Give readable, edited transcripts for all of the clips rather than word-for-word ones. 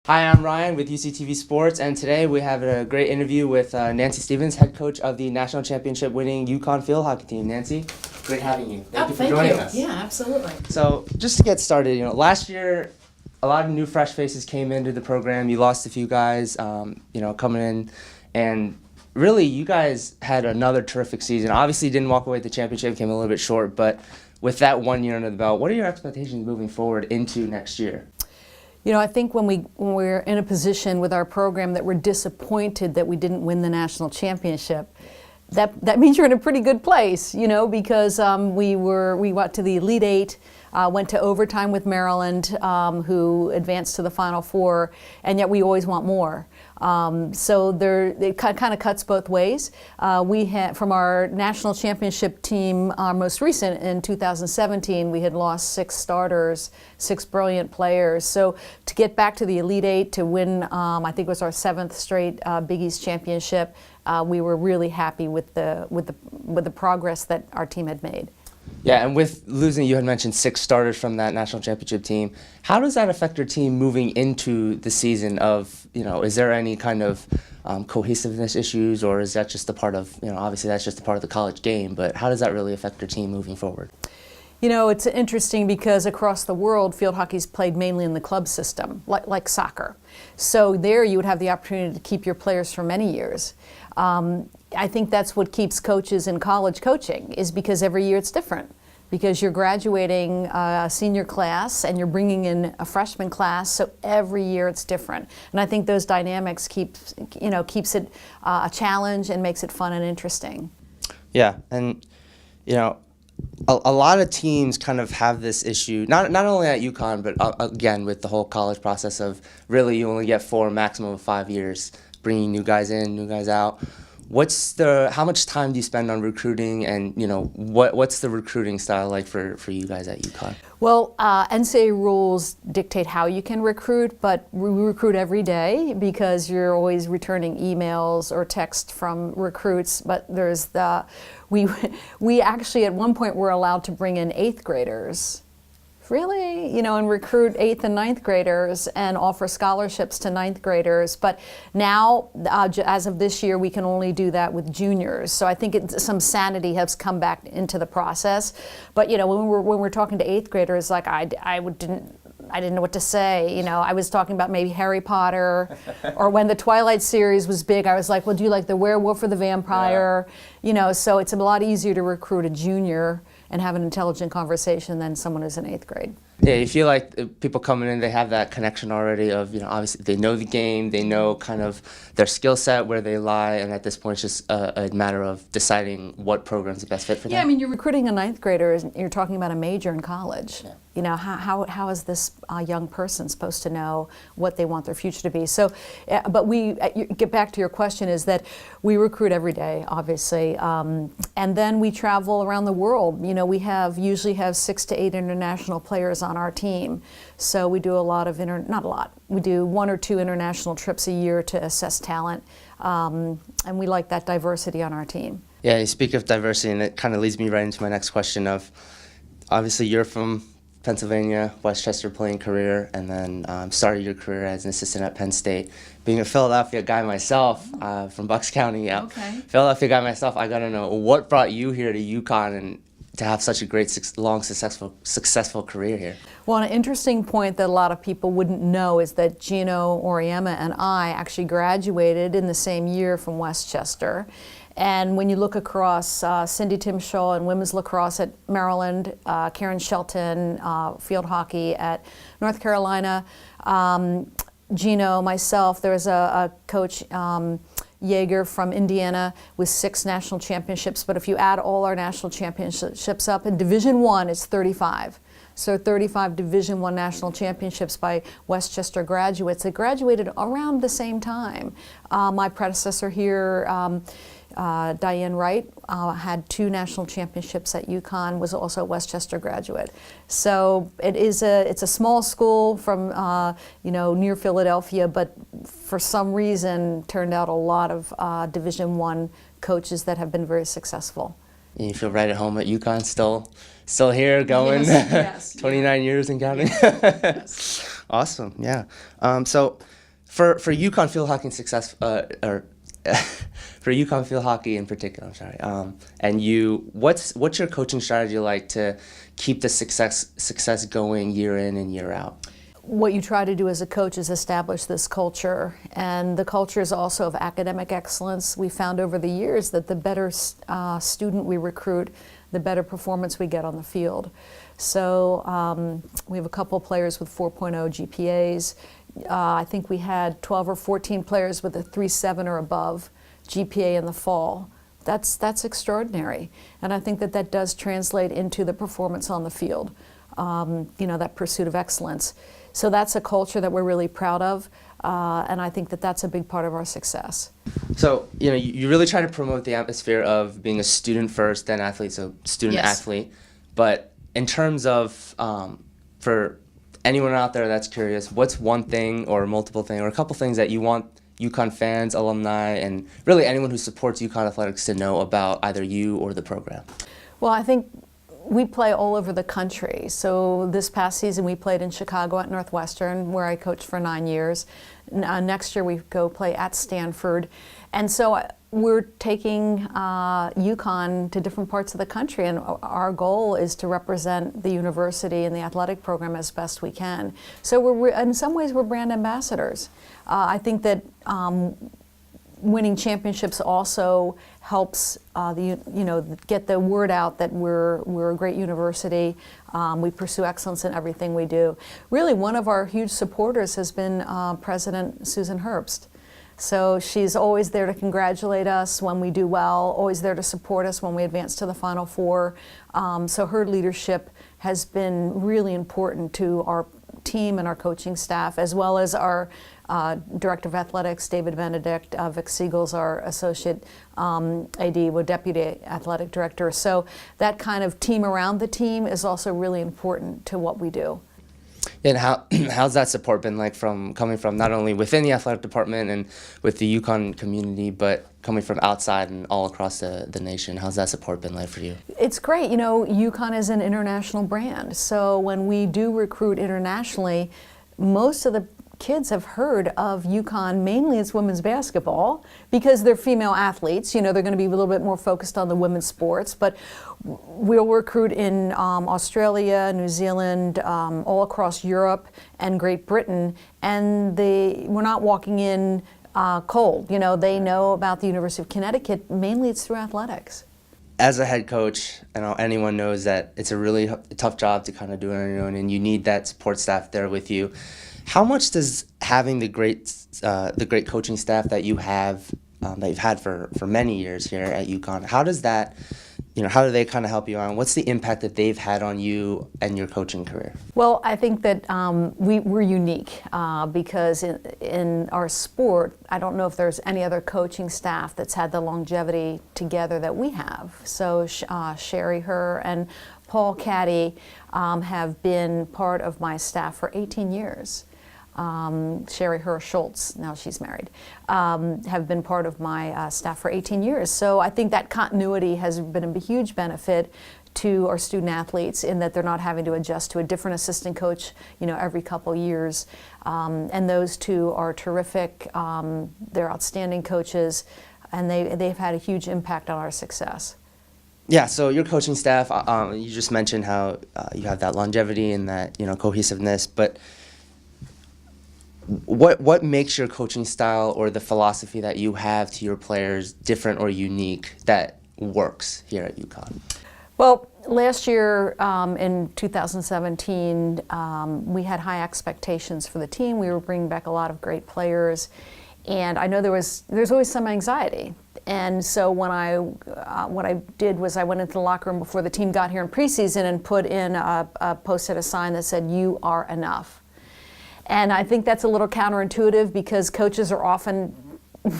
Hi, I'm Ryan with UCTV Sports, and today we have a great interview with Nancy Stevens, head coach of the national championship winning UConn field hockey team. Nancy, great having you. Thank you for joining us. Yeah, absolutely. So, just to get started, last year a lot of new fresh faces came into the program. You lost a few guys, coming in, and really you guys had another terrific season. Obviously, you didn't walk away with the championship, came a little bit short, but with that 1 year under the belt, what are your expectations moving forward into next year? I think when we're in a position with our program that we're disappointed that we didn't win the national championship, that means you're in a pretty good place, because we went to the Elite Eight, went to overtime with Maryland, who advanced to the Final Four, and yet we always want more. So it kind of cuts both ways. We had, from our national championship team, our most recent in 2017, we had lost 6 starters, 6 brilliant players. So to get back to the Elite Eight, to win, I think it was our 7th straight Big East championship, we were really happy with the progress that our team had made. Yeah, and with losing, you had mentioned 6 starters from that national championship team. How does that affect your team moving into the season is there any kind of cohesiveness issues, or is that just a part of, obviously that's just a part of the college game, but how does that really affect your team moving forward? It's interesting because across the world, field hockey's played mainly in the club system, like soccer. So there you would have the opportunity to keep your players for many years. I think that's what keeps coaches in college coaching, is because every year it's different. Because you're graduating a senior class and you're bringing in a freshman class, so every year it's different. And I think those dynamics keeps it a challenge and makes it fun and interesting. Yeah, and a lot of teams kind of have this issue, not only at UConn, but again with the whole college process of really you only get 4, maximum of 5 years, bringing new guys in, new guys out. How much time do you spend on recruiting, and what's the recruiting style like for you guys at UConn? Well, NCAA rules dictate how you can recruit, but we recruit every day because you're always returning emails or text from recruits. But we actually at one point were allowed to bring in 8th graders. Really, and recruit 8th and 9th graders and offer scholarships to 9th graders. But now, as of this year, we can only do that with juniors. So I think some sanity has come back into the process. But when we're talking to 8th graders, like I didn't know what to say. I was talking about maybe Harry Potter, or when the Twilight series was big, I was like, well, do you like the werewolf or the vampire? Yeah. So it's a lot easier to recruit a junior and have an intelligent conversation than someone who's in 8th grade. Yeah, you feel like people coming in, they have that connection already of, obviously they know the game, they know kind of their skill set, where they lie, and at this point it's just a matter of deciding what program's the best fit for them. Yeah, I mean, you're recruiting a 9th grader, and you're talking about a major in college. Yeah. How is this young person supposed to know what they want their future to be? So, but get back to your question, is that we recruit every day, obviously, and then we travel around the world. We usually have 6 to 8 international players on our team. So we do a lot of we do 1 or 2 international trips a year to assess talent, and we like that diversity on our team. Yeah, you speak of diversity, and it kind of leads me right into my next question of, obviously you're from Pennsylvania, Westchester playing career, and then started your career as an assistant at Penn State. Being a Philadelphia guy myself, from Bucks County, Okay. Philadelphia guy myself, I got to know, what brought you here to UConn and to have such a great, long, successful career here? Well, an interesting point that a lot of people wouldn't know is that Gino Auriemma and I actually graduated in the same year from Westchester. And when you look across Cindy Timshaw and women's lacrosse at Maryland, Karen Shelton, field hockey at North Carolina, Gino, myself, there was a coach, Yeager from Indiana, with 6 national championships. But if you add all our national championships up, in Division I, it's 35. So 35 Division I national championships by Westchester graduates that graduated around the same time. My predecessor here, Diane Wright, had 2 national championships at UConn, was also a Westchester graduate. So it's a small school from near Philadelphia, but for some reason turned out a lot of Division I coaches that have been very successful. And you feel right at home at UConn, still here, going. Yes, 29 years and counting. Yes. Awesome, yeah. So For UConn field hockey success, or for UConn field hockey in particular, I'm sorry. And what's your coaching strategy like to keep the success going year in and year out? What you try to do as a coach is establish this culture, and the culture is also of academic excellence. We found over the years that the better student we recruit, the better performance we get on the field. So we have a couple players with 4.0 GPAs. I think we had 12 or 14 players with a 3.7 or above GPA in the fall. That's extraordinary, and I think that does translate into the performance on the field. That pursuit of excellence. So that's a culture that we're really proud of, and I think that that's a big part of our success. So, you really try to promote the atmosphere of being a student first, then athlete, so student Yes. athlete. But in terms of, for anyone out there that's curious, what's one thing or multiple thing or a couple things that you want UConn fans, alumni, and really anyone who supports UConn athletics to know about either you or the program? Well, I think we play all over the country. So this past season we played in Chicago at Northwestern, where I coached for 9 years. Next year we go play at Stanford. And so we're taking UConn to different parts of the country, and our goal is to represent the university and the athletic program as best we can. So in some ways we're brand ambassadors. I think that winning championships also helps get the word out that we're a great university. We pursue excellence in everything we do. Really, one of our huge supporters has been President Susan Herbst. So she's always there to congratulate us when we do well, always there to support us when we advance to the Final Four. So her leadership has been really important to our team and our coaching staff, as well as our Director of Athletics, David Benedict. Vic Siegel's our Associate AD, we're Deputy Athletic Director. So that kind of team around the team is also really important to what we do. And how's that support been like coming from not only within the athletic department and with the UConn community, but coming from outside and all across the nation? How's that support been like for you? It's great. UConn is an international brand. So when we do recruit internationally, most of the kids have heard of UConn mainly as women's basketball because they're female athletes. They're going to be a little bit more focused on the women's sports, but we'll recruit in Australia, New Zealand, all across Europe and Great Britain, and we're not walking in cold. They know about the University of Connecticut. Mainly it's through athletics. As a head coach, anyone knows that it's a really tough job to kind of do it on your own, and you need that support staff there with you. How much does having the great coaching staff that you have, that you've had for many years here at UConn, how does that, how do they kind of help you on? What's the impact that they've had on you and your coaching career? Well, I think that we're unique because in our sport, I don't know if there's any other coaching staff that's had the longevity together that we have. So Sherry Herr and Paul Caddy have been part of my staff for 18 years. Sherry Herr Schultz, now she's married, have been part of my staff for 18 years. So I think that continuity has been a huge benefit to our student athletes in that they're not having to adjust to a different assistant coach, every couple years. And those two are terrific. They're outstanding coaches, and they've had a huge impact on our success. Yeah, so your coaching staff, you just mentioned how you have that longevity and that cohesiveness, but what makes your coaching style or the philosophy that you have to your players different or unique that works here at UConn? Well, last year in 2017, we had high expectations for the team. We were bringing back a lot of great players, and I know there's always some anxiety. And so what I did was I went into the locker room before the team got here in preseason and put in posted a sign that said, "You are enough." And I think that's a little counterintuitive because coaches are often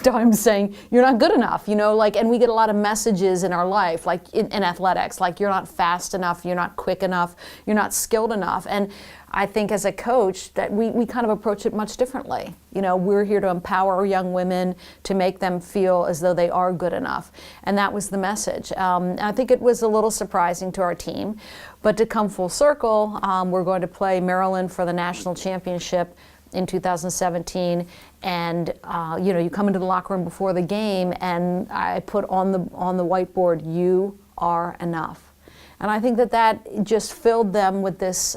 times saying you're not good enough, and we get a lot of messages in our life, like in athletics, like you're not fast enough, you're not quick enough, you're not skilled enough. And I think as a coach that we kind of approach it much differently. We're here to empower young women to make them feel as though they are good enough. And that was the message. I think it was a little surprising to our team, but to come full circle, we're going to play Maryland for the national championship in 2017, and you come into the locker room before the game, and I put on the whiteboard, "You are enough," and I think that just filled them with this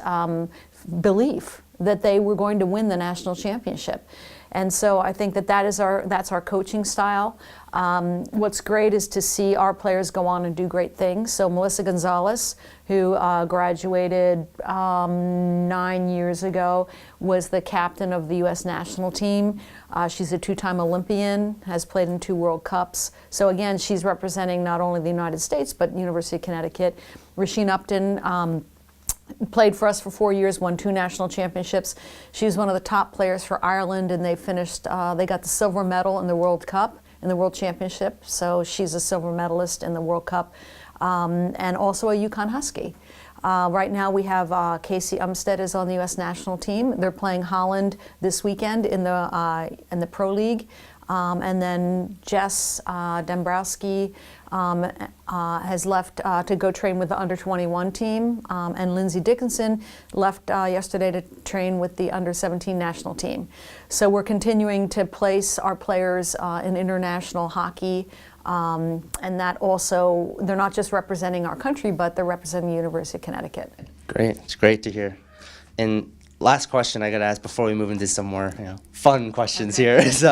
belief that they were going to win the national championship. And so I think that's our coaching style. What's great is to see our players go on and do great things. So Melissa Gonzales, who graduated 9 years ago, was the captain of the U.S. national team. She's a two-time Olympian, has played in 2 World Cups. So again, she's representing not only the United States, but University of Connecticut. Rasheen Upton played for us for 4 years, won 2 national championships. She was one of the top players for Ireland, and they got the silver medal in the World Cup, in the World Championship. So she's a silver medalist in the World Cup, and also a UConn Husky. Right now we have Casey Umstead is on the U.S. national team. They're playing Holland this weekend in the Pro League. And then Jess Dombrowski has left to go train with the under-21 team, and Lindsay Dickinson left yesterday to train with the under-17 national team. So we're continuing to place our players in international hockey, and that also, they're not just representing our country, but they're representing the University of Connecticut. Great, it's great to hear. And last question I got to ask before we move into some more fun questions here is,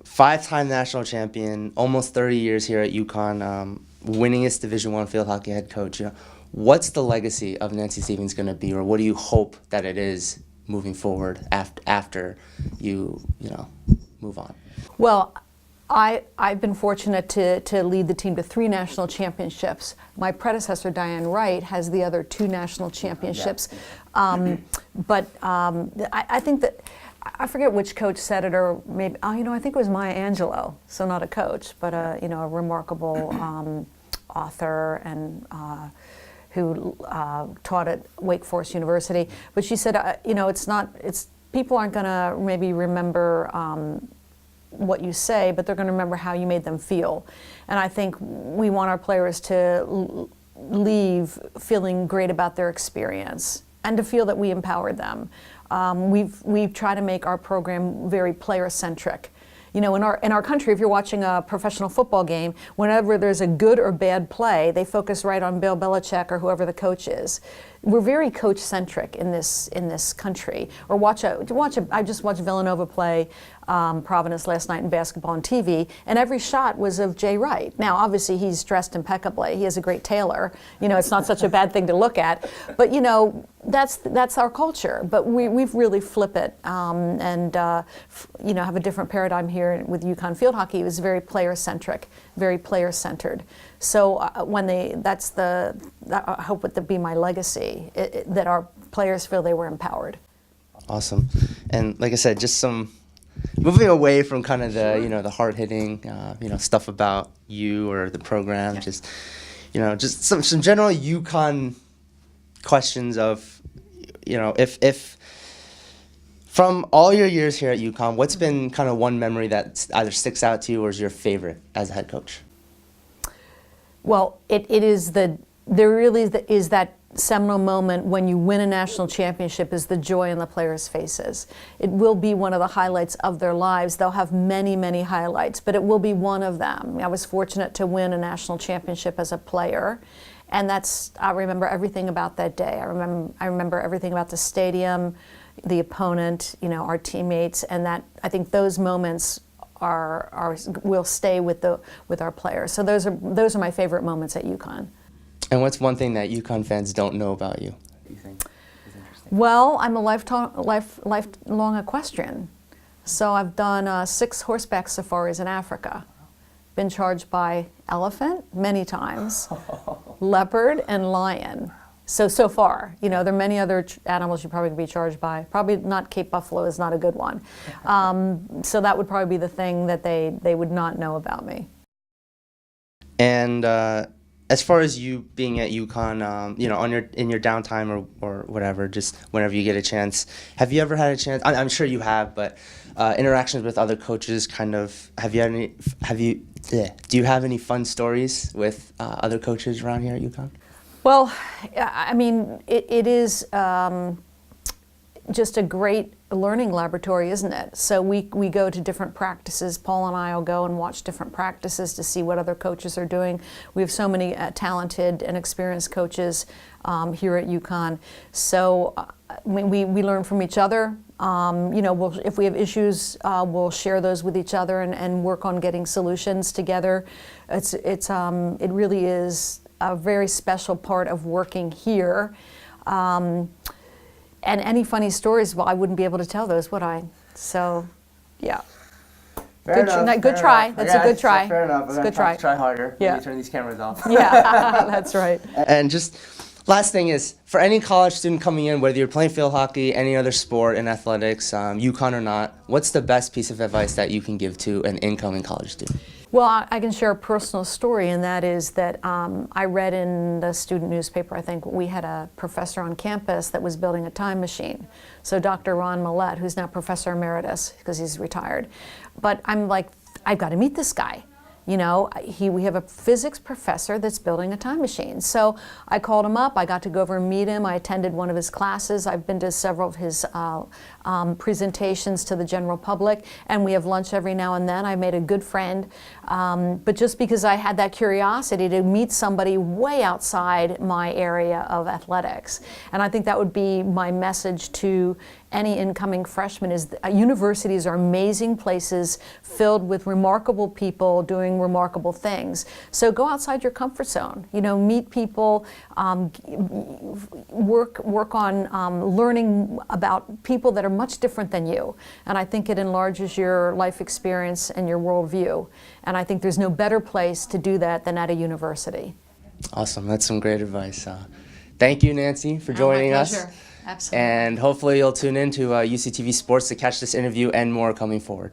5-time national champion, almost 30 years here at UConn, winningest Division I field hockey head coach. What's the legacy of Nancy Stevens going to be, or what do you hope that it is moving forward after you move on? Well, I've been fortunate to lead the team to 3 national championships. My predecessor, Diane Wright, has the other 2 national championships. I think that, I forget which coach said it, or maybe, I think it was Maya Angelou, so not a coach, but a remarkable author and who taught at Wake Forest University. But she said, people aren't going to maybe remember what you say, but they're going to remember how you made them feel. And I think we want our players to leave feeling great about their experience and to feel that we empowered them. We've tried to make our program very player-centric. In our country, if you're watching a professional football game, whenever there's a good or bad play, they focus right on Bill Belichick or whoever the coach is. We're very coach-centric in this country. Or I just watched Villanova play Providence last night in basketball on TV, and every shot was of Jay Wright. Now, obviously, he's dressed impeccably. He has a great tailor. It's not such a bad thing to look at. But that's our culture. But we've really flipped it, and have a different paradigm here with UConn field hockey. It was very player-centric, very player-centered. So I hope it to be my legacy, that our players feel they were empowered. Awesome. And like I said, just some moving away from kind of the the hard-hitting stuff about you or the program, just some general UConn questions of if from all your years here at UConn, what's been kind of one memory that either sticks out to you or is your favorite as a head coach? Well, there really is that seminal moment when you win a national championship, is the joy on the players' faces. It will be one of the highlights of their lives. They'll have many, many highlights, but it will be one of them. I was fortunate to win a national championship as a player, and I remember everything about that day. I remember everything about the stadium, the opponent, our teammates, and I think those moments will stay with our players. So those are my favorite moments at UConn. And what's one thing that UConn fans don't know about you, do you think is interesting? Well, I'm a lifelong equestrian. So I've done 6 horseback safaris in Africa. Been charged by elephant many times, leopard, and lion. So far, there are many other animals you probably could be charged by. Probably not Cape Buffalo is not a good one. So that would probably be the thing that they would not know about me. And as far as you being at UConn, in your downtime or whatever, just whenever you get a chance, have you ever had a chance? I'm sure you have, but interactions with other coaches, do you have any fun stories with other coaches around here at UConn? Well, I mean, it is just a great learning laboratory, isn't it? So we go to different practices. Paul and I will go and watch different practices to see what other coaches are doing. We have so many talented and experienced coaches here at UConn. So we learn from each other. You know, if we have issues, we'll share those with each other and work on getting solutions together. It really is a very special part of working here. And any funny stories, well, I wouldn't be able to tell those, would I? So, yeah. Fair enough. Good try. That's a good try. Fair enough. It's a good try. Try harder. Yeah. Maybe turn these cameras off. Yeah, that's right. And just last thing is, for any college student coming in, whether you're playing field hockey, any other sport in athletics, UConn or not, what's the best piece of advice that you can give to an incoming college student? Well, I can share a personal story, and that is that I read in the student newspaper, I think, we had a professor on campus that was building a time machine. So Dr. Ron Millett, who's now Professor Emeritus because he's retired. But I'm like, I've got to meet this guy. You know, we have a physics professor that's building a time machine. So I called him up. I got to go over and meet him. I attended one of his classes. I've been to several of his presentations to the general public, and we have lunch every now and then. I made a good friend. But just because I had that curiosity to meet somebody way outside my area of athletics. And I think that would be my message to any incoming freshman is universities are amazing places filled with remarkable people doing remarkable things. So go outside your comfort zone. You know, meet people, work on learning about people that are much different than you. And I think it enlarges your life experience and your worldview. And I think there's no better place to do that than at a university. Awesome. That's some great advice. Thank you, Nancy, for joining us. My pleasure. Absolutely. And hopefully you'll tune in to UCTV Sports to catch this interview and more coming forward.